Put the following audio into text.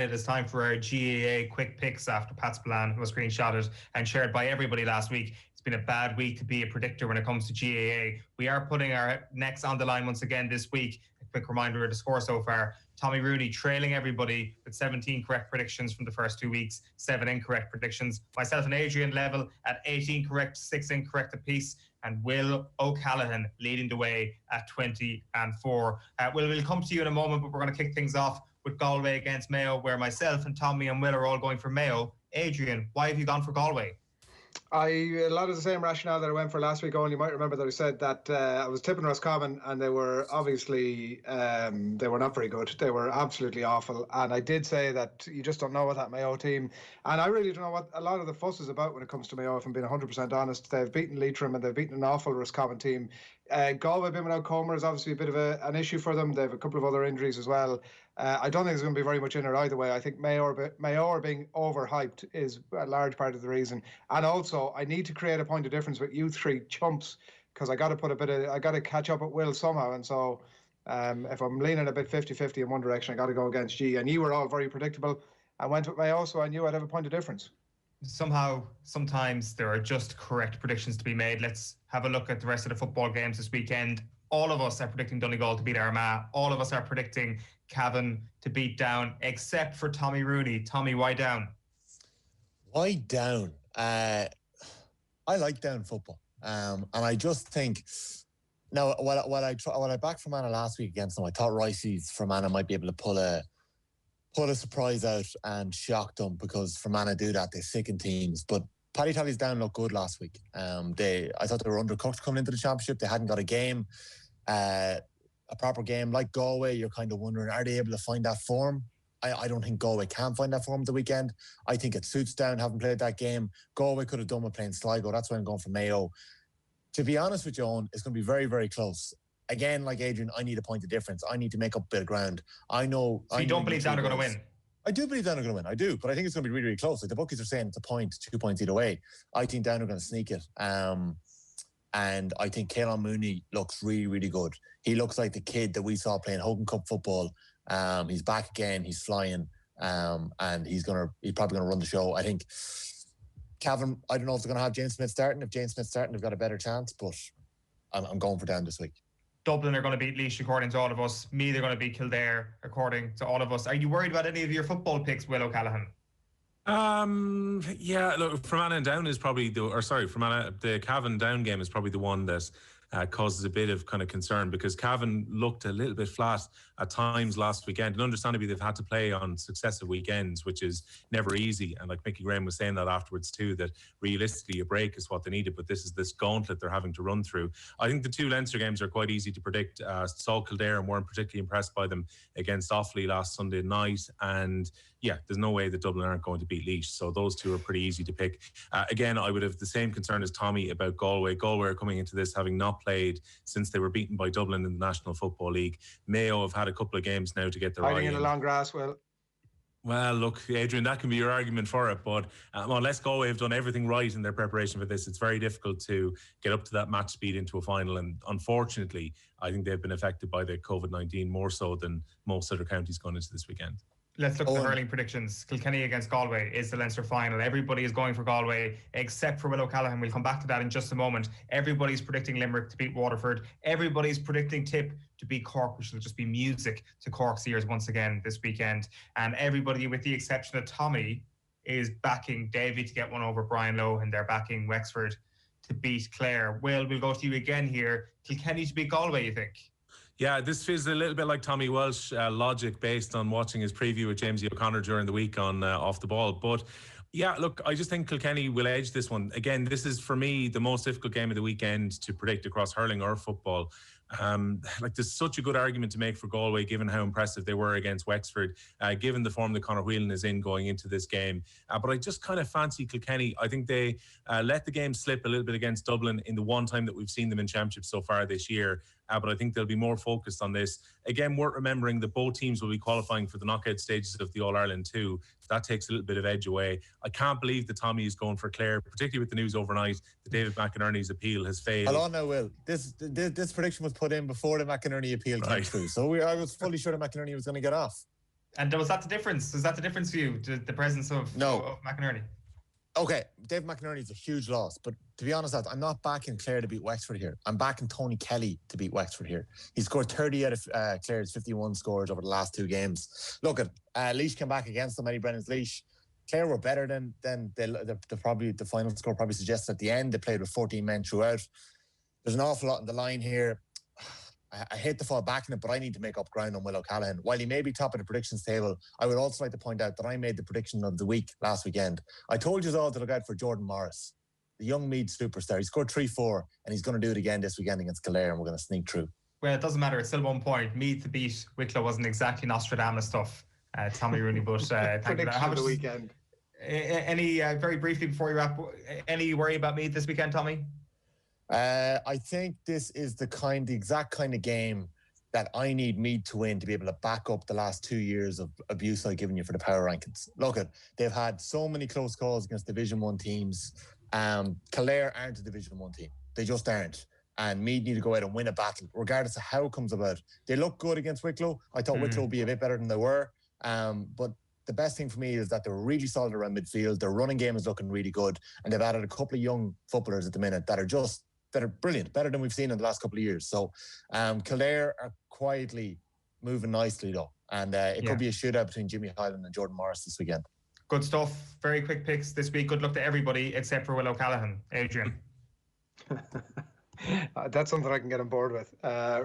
It is time for our GAA quick picks after Pat Spillane was screenshotted and shared by everybody last week. It's been a bad week to be a predictor when it comes to GAA. We are putting our necks on the line once again this week. A quick reminder of the score so far. Tommy Rooney trailing everybody with 17 correct predictions from the first 2 weeks, 7 incorrect predictions. Myself and Adrian level at 18 correct, 6 incorrect apiece. And Will O'Callaghan leading the way at 20 and 4. We'll come to you in a moment, but we're going to kick things off with Galway against Mayo, where myself and Tommy and Will are all going for Mayo. Adrian, why have you gone for Galway? A lot of the same rationale that I went for last week. Owen, you might remember that I said that I was tipping Roscommon, and they were obviously they were not very good. They were absolutely awful, and I did say that you just don't know what that Mayo team, and I really don't know what a lot of the fuss is about when it comes to Mayo, if I'm being 100% honest. They've beaten Leitrim and they've beaten an awful Roscommon team. Galway being without Comer is obviously a bit of an issue for them. They have a couple of other injuries as well. I don't think there's going to be very much in it either way. I think Mayo are being overhyped is a large part of the reason. And also, I need to create a point of difference with you three chumps, because I got to catch up with Will somehow. And so if I'm leaning a bit 50-50 in one direction, I got to go against G. And you were all very predictable. I went with Mayo, so I knew I'd have a point of difference. Sometimes there are just correct predictions to be made. Let's have a look at the rest of the football games this weekend. All of us are predicting Donegal to beat Armagh. All of us are predicting Cavan to beat Down, except for Tommy Rooney. Tommy, why Down? Why Down? I like Down football, and I just think now what I backed Fermanagh last week against them, I thought Royce's Fermanagh might be able to pull a surprise out and shock them, because Fermanagh do that. They sicken teams, but Paddy Tally's Down looked good last week. I thought they were undercooked coming into the championship. They hadn't got a game, a proper game. Like Galway, you're kind of wondering, are they able to find that form? I don't think Galway can find that form at the weekend. I think it suits Down, having played that game. Galway could have done with playing Sligo. That's why I'm going for Mayo. To be honest with you, Eoin, it's going to be very, very close. Again, like Adrian, I need a point of difference. I need to make up a bit of ground. I know. So you don't believe Down are going to win? I do believe Down are going to win. I do, but I think it's going to be really, really close. Like the bookies are saying, it's a point, 2 points either way. I think Down are going to sneak it. And I think Caolan Mooney looks really, really good. He looks like the kid that we saw playing Hogan Cup football. He's back again. He's flying, and he's probably going to run the show. I think Cavan, I don't know if they're going to have James Smith starting. If James Smith's starting, they've got a better chance. But I'm going for Down this week. Dublin are going to beat Laois according to all of us. Meath are going to beat Kildare according to all of us. Are you worried about any of your football picks, Will O'Callaghan? Yeah, look, Fermanagh and Down is probably the Cavan Down game is probably the one that causes a bit of kind of concern, because Cavan looked a little bit flat at times last weekend, and understandably they've had to play on successive weekends, which is never easy. And like Mickey Graham was saying that afterwards too, that realistically a break is what they needed, but this is this gauntlet they're having to run through. I think the two Leinster games are quite easy to predict. Saw Kildare and weren't particularly impressed by them against Offaly last Sunday night, and yeah, there's no way that Dublin aren't going to beat Laois, so those two are pretty easy to pick. Again, I would have the same concern as Tommy about Galway. Galway are coming into this having not played since they were beaten by Dublin in the National Football League. Mayo have had a couple of games now to get their hiding in the long grass. Well, look, Adrian, that can be your argument for it, but unless Galway have done everything right in their preparation for this, it's very difficult to get up to that match speed into a final. And unfortunately, I think they've been affected by the COVID-19 more so than most other counties going into this weekend. Let's look at the hurling predictions. Kilkenny against Galway is the Leinster final. Everybody is going for Galway except for Will O'Callaghan. We'll come back to that in just a moment. Everybody's predicting Limerick to beat Waterford. Everybody's predicting Tip to beat Cork, which will just be music to Cork's ears once again this weekend. And everybody, with the exception of Tommy, is backing Davy to get one over Brian Lowe, and they're backing Wexford to beat Clare. Will, we'll go to you again here. Kilkenny to beat Galway, you think? Yeah, this feels a little bit like Tommy Walsh logic based on watching his preview with James O'Connor during the week on Off the Ball. But yeah, look, I just think Kilkenny will edge this one. Again, this is for me the most difficult game of the weekend to predict across hurling or football. There's such a good argument to make for Galway, given how impressive they were against Wexford, given the form that Conor Whelan is in going into this game. But I just kind of fancy Kilkenny. I think they let the game slip a little bit against Dublin in the one time that we've seen them in championship so far this year. But I think they'll be more focused on this. Again, worth remembering that both teams will be qualifying for the knockout stages of the All-Ireland too. That takes a little bit of edge away. I can't believe that Tommy is going for Clare, particularly with the news overnight that David McInerney's appeal has failed. Hold on now, Will. This prediction was put in before the McInerney appeal came through. So I was fully sure that McInerney was going to get off. And was that the difference? Was that the difference for you, the presence of McInerney? Okay, Dave McInerney's a huge loss, but to be honest, I'm not backing Clare to beat Wexford here. I'm backing Tony Kelly to beat Wexford here. He scored 30 out of Clare's 51 scores over the last 2 games. Look at Laois came back against them, Eddie Brennan's Laois. Clare were better than probably the final score probably suggests at the end. They played with 14 men throughout. There's an awful lot on the line here. I hate to fall back in it, but I need to make up ground on Will O'Callaghan. While he may be top of the predictions table, I would also like to point out that I made the prediction of the week last weekend. I told you all to look out for Jordan Morris, the young Meath superstar. He scored 3-4, and he's going to do it again this weekend against Kildare, and we're going to sneak through. Well, it doesn't matter. It's still 1 point. Meath to beat Wicklow wasn't exactly Nostradamus stuff, Tommy Rooney, but thank you. Prediction of the weekend. Any, very briefly before we wrap, any worry about Meath this weekend, Tommy? I think this is the exact kind of game that I need Meath to win to be able to back up the last 2 years of abuse I've given you for the power rankings. Look, they've had so many close calls against Division 1 teams. Kildare aren't a Division 1 team. They just aren't. And Meath need to go out and win a battle, regardless of how it comes about. They look good against Wicklow. I thought Wicklow would be a bit better than they were. But the best thing for me is that they're really solid around midfield. Their running game is looking really good. And they've added a couple of young footballers at the minute that are brilliant, better than we've seen in the last couple of years. So Kildare are quietly moving nicely though. And it could be a shootout between Jimmy Hyland and Jordan Morris this weekend. Good stuff. Very quick picks this week. Good luck to everybody except for Will O'Callaghan. Adrian. That's something I can get on board with. Right.